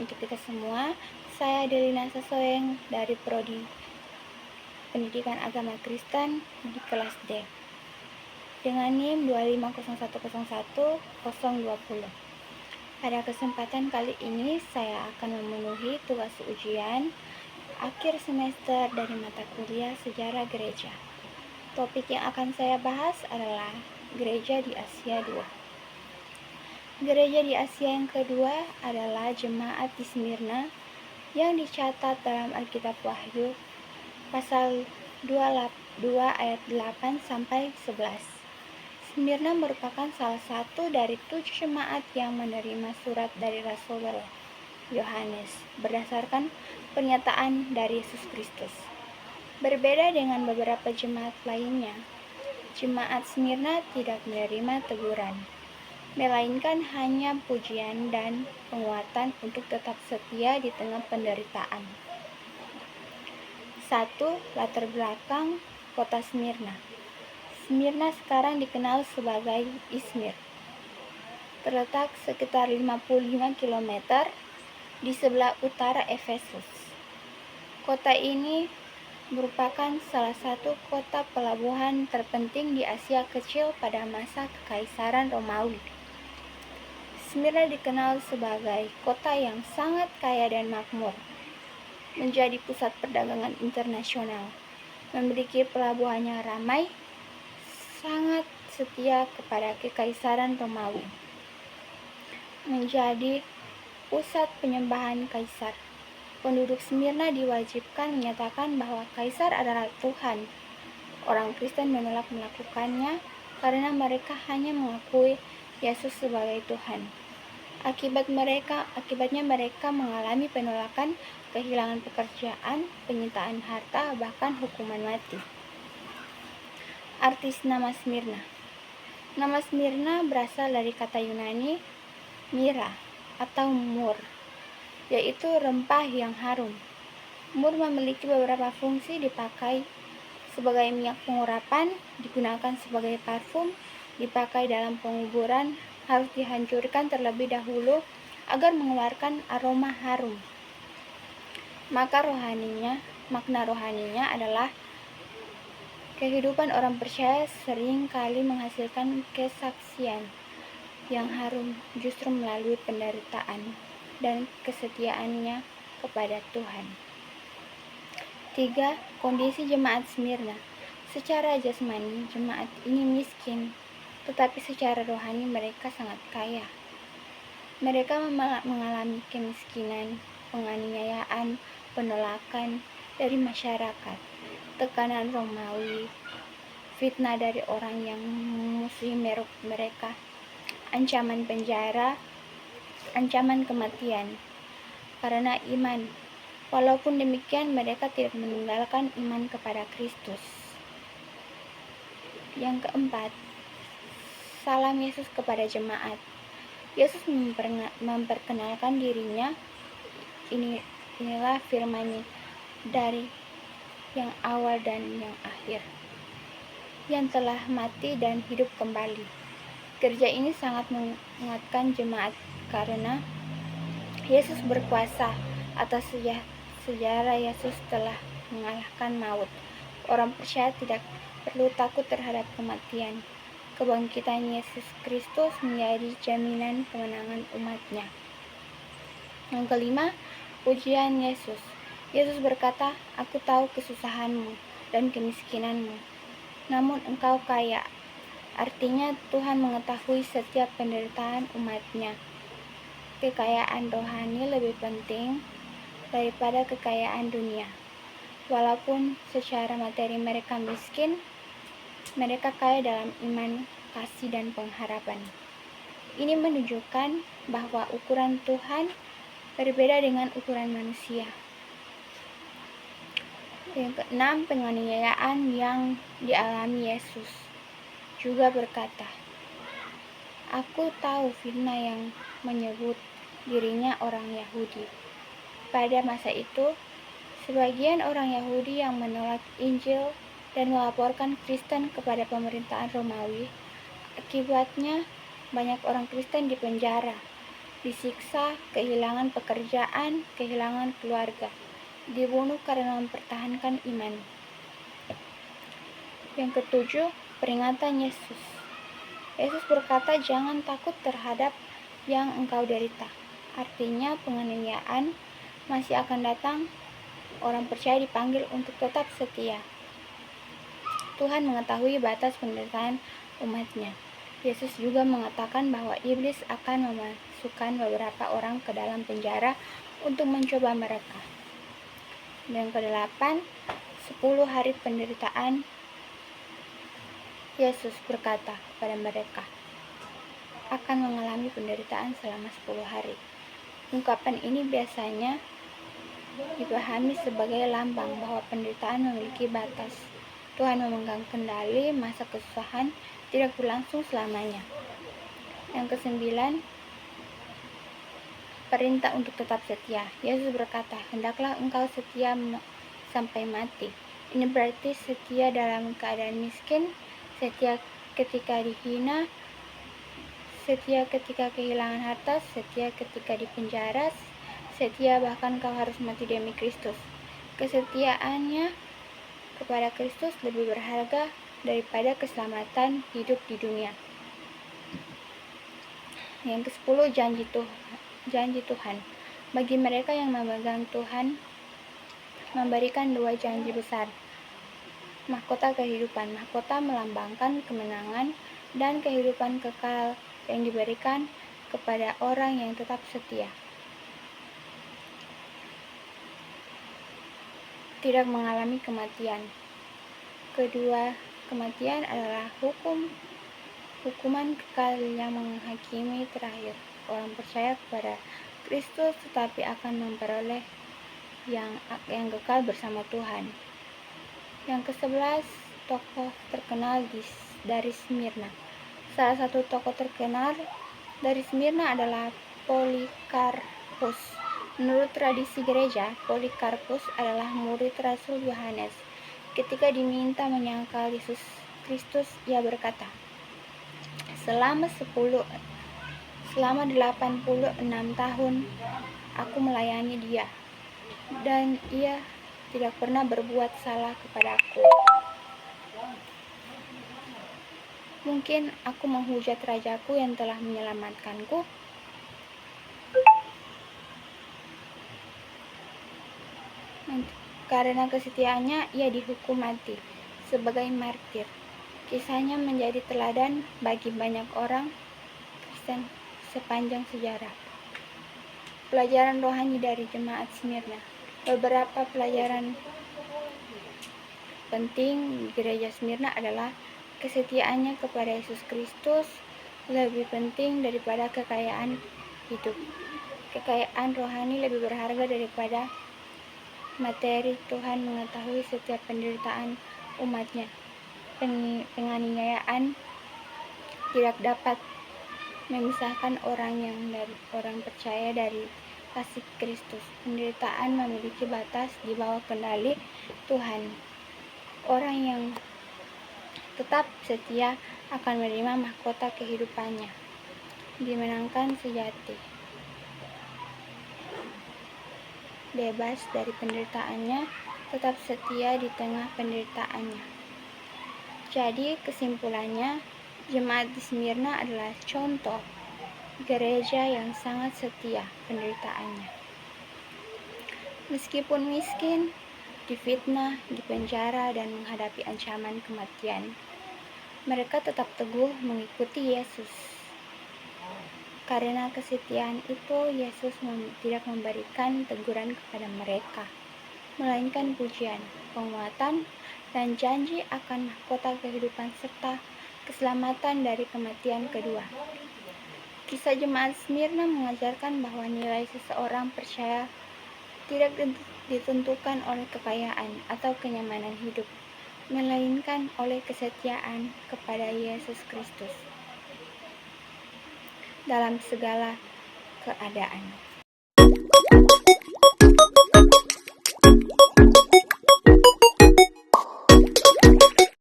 untuk kita semua. Saya Delina Sasoeng dari Prodi Pendidikan Agama Kristen di kelas D dengan NIM 250101020. Pada kesempatan kali ini saya akan memenuhi tugas ujian akhir semester dari mata kuliah Sejarah Gereja. Topik yang akan saya bahas adalah Gereja di Asia II. Gereja di Asia yang kedua adalah jemaat di Smyrna yang dicatat dalam Alkitab Wahyu pasal 2 ayat 8 sampai 11. Smyrna merupakan salah satu dari 7 jemaat yang menerima surat dari Rasul Yohanes berdasarkan pernyataan dari Yesus Kristus. Berbeda dengan beberapa jemaat lainnya, jemaat Smyrna tidak menerima teguran, melainkan hanya pujian dan penguatan untuk tetap setia di tengah penderitaan. 1. Latar belakang kota Smyrna. Smyrna sekarang dikenal sebagai Izmir. Terletak sekitar 55 km di sebelah utara Efesus. Kota ini merupakan salah satu kota pelabuhan terpenting di Asia Kecil pada masa Kekaisaran Romawi. Smyrna dikenal sebagai kota yang sangat kaya dan makmur, menjadi pusat perdagangan internasional, memiliki pelabuhan yang ramai, sangat setia kepada Kekaisaran Romawi, menjadi pusat penyembahan kaisar. Penduduk Smyrna diwajibkan menyatakan bahwa kaisar adalah Tuhan. Orang Kristen menolak melakukannya karena mereka hanya mengakui Yesus sebagai Tuhan. Akibatnya mereka mengalami penolakan, kehilangan pekerjaan, penyitaan harta, bahkan hukuman mati. Artis nama Smyrna. Nama Smyrna berasal dari kata Yunani myrrha atau mur, yaitu rempah yang harum. Mur memiliki beberapa fungsi, dipakai sebagai minyak pengurapan, digunakan sebagai parfum, dipakai dalam penguburan, harus dihancurkan terlebih dahulu agar mengeluarkan aroma harum. Makna rohaninya adalah kehidupan orang percaya sering kali menghasilkan kesaksian yang harum justru melalui penderitaan dan kesetiaannya kepada Tuhan. 3. Kondisi jemaat Smyrna. Secara jasmani, jemaat ini miskin, tetapi secara rohani mereka sangat kaya. Mereka mengalami kemiskinan, penganiayaan, penolakan dari masyarakat, tekanan Romawi, fitnah dari orang yang memusuhi mereka, ancaman penjara, ancaman kematian karena iman. Walaupun demikian, mereka tidak meninggalkan iman kepada Kristus. Yang keempat, salam Yesus kepada jemaat. Yesus memperkenalkan dirinya. Inilah firman-Nya dari yang awal dan yang akhir, yang telah mati dan hidup kembali. Gereja ini sangat menguatkan jemaat karena Yesus berkuasa. Atas sejarah Yesus telah mengalahkan maut. Orang percaya tidak perlu takut terhadap kematian. Kebangkitan Yesus Kristus menjadi jaminan kemenangan umat-Nya. Yang kelima, pujian Yesus. Yesus berkata, "Aku tahu kesusahanmu dan kemiskinanmu, namun engkau kaya." Artinya Tuhan mengetahui setiap penderitaan umat-Nya. Kekayaan rohani lebih penting daripada kekayaan dunia. Walaupun secara materi mereka miskin, mereka kaya dalam iman, kasih, dan pengharapan. Ini menunjukkan bahwa ukuran Tuhan berbeda dengan ukuran manusia. Yang keenam, penganiayaan yang dialami Yesus. Juga berkata, "Aku tahu fitnah yang menyebut dirinya orang Yahudi." Pada masa itu, sebagian orang Yahudi yang menolak Injil dan melaporkan Kristen kepada pemerintahan Romawi. Akibatnya, banyak orang Kristen dipenjara, disiksa, kehilangan pekerjaan, kehilangan keluarga, dibunuh karena mempertahankan iman. Yang ketujuh, peringatan Yesus. Yesus berkata, jangan takut terhadap yang engkau derita. Artinya penganiayaan masih akan datang. Orang percaya dipanggil untuk tetap setia. Tuhan mengetahui batas penderitaan umatnya. Yesus juga mengatakan bahwa iblis akan memasukkan beberapa orang ke dalam penjara untuk mencoba mereka. Dan kedelapan, 10 hari penderitaan. Yesus berkata kepada mereka, akan mengalami penderitaan selama 10 hari. Ungkapan ini biasanya dipahami sebagai lambang bahwa penderitaan memiliki batas. Tuhan memegang kendali, masa kesusahan tidak berlangsung selamanya. Yang kesembilan, perintah untuk tetap setia. Yesus berkata, hendaklah engkau setia sampai mati. Ini berarti setia dalam keadaan miskin, setia ketika dihina, setia ketika kehilangan harta, setia ketika dipenjara, setia bahkan kau harus mati demi Kristus. Kesetiaannya kepada Kristus lebih berharga daripada keselamatan hidup di dunia. Yang ke-10, janji Tuhan. Bagi mereka yang memegang Tuhan memberikan 2 janji besar. Mahkota kehidupan. Mahkota melambangkan kemenangan dan kehidupan kekal yang diberikan kepada orang yang tetap setia. Tidak mengalami kematian. Kedua kematian adalah hukuman kekal yang menghakimi terakhir. Orang percaya kepada Kristus tetapi akan memperoleh yang kekal bersama Tuhan. Yang ke-11, tokoh terkenal dari Smyrna. Salah satu tokoh terkenal dari Smyrna adalah Polikarpus. Menurut tradisi gereja, Polikarpus adalah murid Rasul Yohanes. Ketika diminta menyangkal Yesus Kristus, ia berkata, selama 86 tahun aku melayani dia, dan ia tidak pernah berbuat salah kepadaku. Mungkin aku menghujat rajaku yang telah menyelamatkanku. Karena kesetiaannya, ia dihukum mati sebagai martir. Kisahnya menjadi teladan bagi banyak orang Kristen sepanjang sejarah. Pelajaran rohani dari jemaat Smyrna. Beberapa pelajaran penting di gereja Smyrna adalah kesetiaannya kepada Yesus Kristus lebih penting daripada kekayaan hidup. Kekayaan rohani lebih berharga daripada materi. Tuhan mengetahui setiap penderitaan umatnya. Penganiayaan tidak dapat memisahkan orang percaya dari kasih Kristus. Penderitaan memiliki batas di bawah kendali Tuhan. Orang yang tetap setia akan menerima mahkota kehidupannya, dimenangkan sejati. Bebas dari penderitaannya, tetap setia di tengah penderitaannya. Jadi kesimpulannya, jemaat di Smyrna adalah contoh gereja yang sangat setia penderitaannya. Meskipun miskin, difitnah, dipenjara, dan menghadapi ancaman kematian, mereka tetap teguh mengikuti Yesus. Karena kesetiaan itu, Yesus tidak memberikan teguran kepada mereka, melainkan pujian, penguatan, dan janji akan mahkota kehidupan serta keselamatan dari kematian kedua. Kisah jemaat Smyrna mengajarkan bahwa nilai seseorang percaya tidak ditentukan oleh kekayaan atau kenyamanan hidup, melainkan oleh kesetiaan kepada Yesus Kristus dalam segala keadaan.